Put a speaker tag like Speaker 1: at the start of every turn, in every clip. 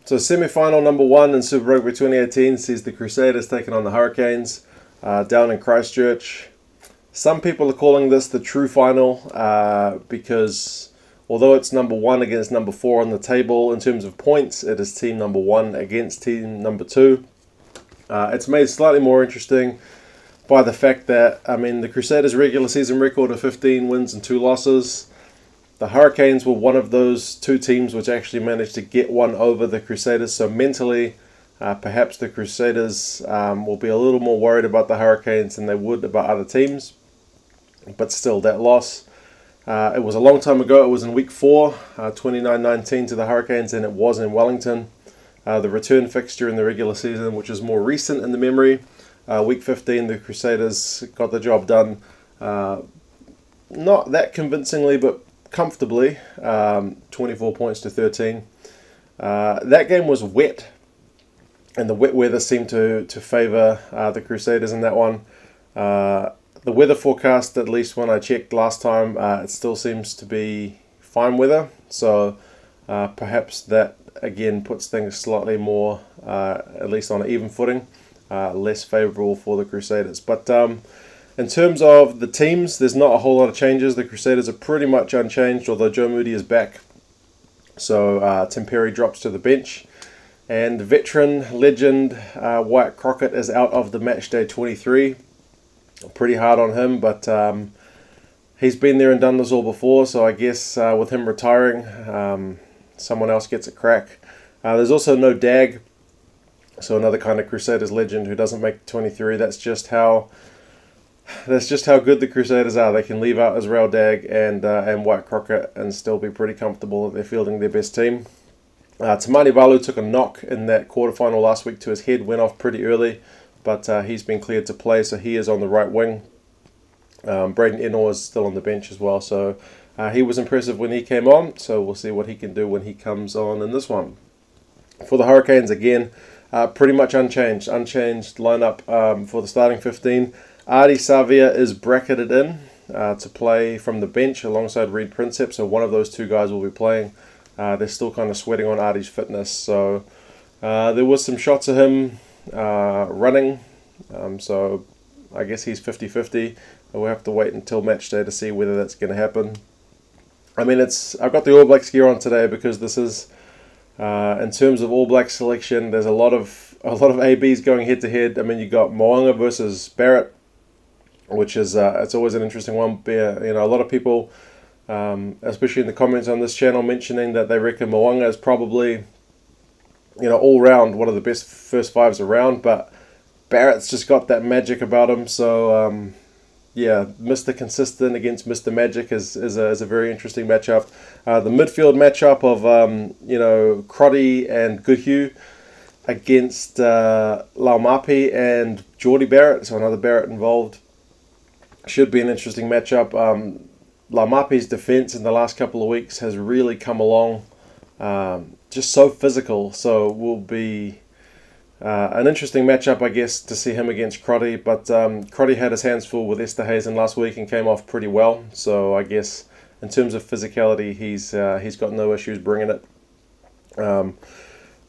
Speaker 1: So semi-final number 1 in Super Rugby 2018 sees the Crusaders taking on the Hurricanes down in Christchurch. Some people are calling this the true final because although it's number 1 against number 4 on the table in terms of points, it is team number 1 against team number 2. It's made slightly more interesting by the fact that, I mean, the Crusaders' regular season record of 15 wins and 2 losses. The Hurricanes were one of those 2 teams which actually managed to get one over the Crusaders. So mentally, perhaps the Crusaders will be a little more worried about the Hurricanes than they would about other teams. But still, that loss, it was a long time ago. It was in week 4, 29-19 to the Hurricanes, and it was in Wellington. The return fixture in the regular season, which is more recent in the memory, week 15, the Crusaders got the job done. Not that convincingly, but comfortably, 24 points to 13. That game was wet, and the wet weather seemed to favour the Crusaders in that one. The weather forecast, at least when I checked last time, it still seems to be fine weather, so perhaps that again puts things slightly more, at least on an even footing, less favourable for the Crusaders. But in terms of the teams, there's not a whole lot of changes. The Crusaders are pretty much unchanged, although Joe Moody is back. So Tim Perry drops to the bench. And veteran legend Wyatt Crockett is out of the matchday 23. Pretty hard on him, but he's been there and done this all before. So I guess with him retiring, someone else gets a crack. There's also no Dag. So another kind of Crusaders legend who doesn't make the 23. That's just how good the Crusaders are. They can leave out Israel Dag and Wyatt Crockett and still be pretty comfortable that they're fielding their best team. Tamanivalu took a knock in that quarterfinal last week to his head, went off pretty early, but he's been cleared to play, so he is on the right wing. Braydon Ennor is still on the bench as well, so he was impressive when he came on, so we'll see what he can do when he comes on in this one. For the Hurricanes, again, pretty much unchanged lineup for the starting 15. Ardie Savea is bracketed in to play from the bench alongside Reid Prinsep, so one of those 2 guys will be playing. They're still kind of sweating on Ardie's fitness, so there was some shots of him running, so I guess he's 50-50. We'll have to wait until match day to see whether that's going to happen. I mean, I've got the All Blacks gear on today because this is, in terms of All Blacks selection, there's a lot of ABs going head to head. I mean, you got Mo'unga versus Barrett, which is it's always an interesting one. You know, a lot of people, especially in the comments on this channel, mentioning that they reckon Mo'unga is probably, you know, all round one of the best first 5s around, but Barrett's just got that magic about him. So yeah, Mr. Consistent against Mr. Magic is a very interesting matchup. The midfield matchup of you know, Crotty and Goodhue against Laumape and Jordie Barrett, so another Barrett involved. Should be an interesting matchup. Laumape's defence in the last couple of weeks has really come along, just so physical, so will be an interesting matchup, I guess, to see him against Crotty. But Crotty had his hands full with Esther Hazen last week and came off pretty well, so I guess in terms of physicality, he's got no issues bringing it.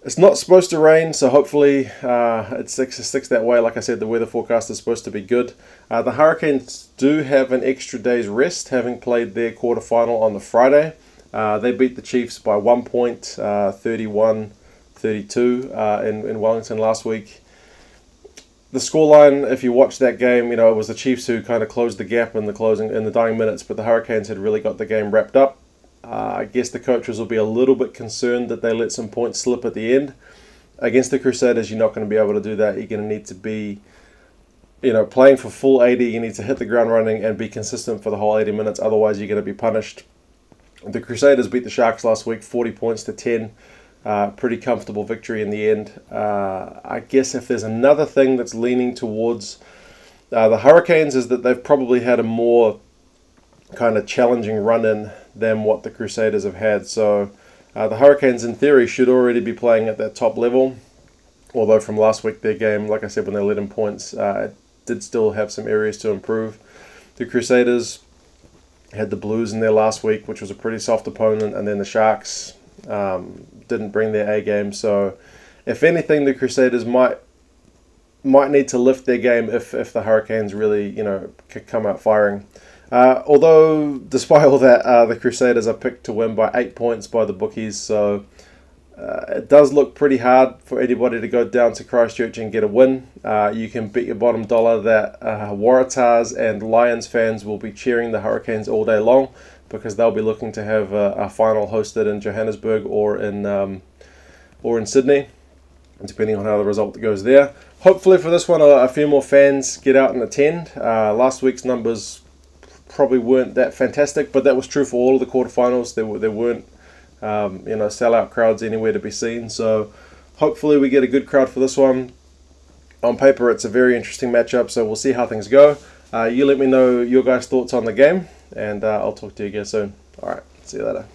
Speaker 1: It's not supposed to rain, so hopefully it sticks that way. Like I said, the weather forecast is supposed to be good. The Hurricanes do have an extra day's rest, having played their quarterfinal on the Friday. They beat the Chiefs by 1 point, 31-32 in Wellington last week. The scoreline, if you watch that game, you know, it was the Chiefs who kind of closed the gap in the dying minutes, but the Hurricanes had really got the game wrapped up. I guess the coaches will be a little bit concerned that they let some points slip at the end. Against the Crusaders, you're not going to be able to do that. You're going to need to be, you know, playing for full 80. You need to hit the ground running and be consistent for the whole 80 minutes. Otherwise, you're going to be punished. The Crusaders beat the Sharks last week, 40 points to 10. Pretty comfortable victory in the end. I guess if there's another thing that's leaning towards the Hurricanes is that they've probably had a more kind of challenging run-in than what the Crusaders have had. So the Hurricanes, in theory, should already be playing at that top level. Although from last week, their game, like I said, when they led in points, it did still have some areas to improve. The Crusaders had the Blues in there last week, which was a pretty soft opponent, and then the Sharks, didn't bring their A game. So if anything, the Crusaders might need to lift their game if the Hurricanes really, you know, come out firing. Although, despite all that, the Crusaders are picked to win by 8 points by the bookies, so it does look pretty hard for anybody to go down to Christchurch and get a win. You can bet your bottom dollar that Waratahs and Lions fans will be cheering the Hurricanes all day long, because they'll be looking to have a final hosted in Johannesburg or in Sydney, depending on how the result goes there. Hopefully for this one, a few more fans get out and attend. Last week's numbers probably weren't that fantastic, but that was true for all of the quarterfinals. There weren't you know, sellout crowds anywhere to be seen. So hopefully we get a good crowd for this one. On paper, it's a very interesting matchup, so we'll see how things go. You let me know your guys' thoughts on the game, and I'll talk to you again soon. All right, see you later.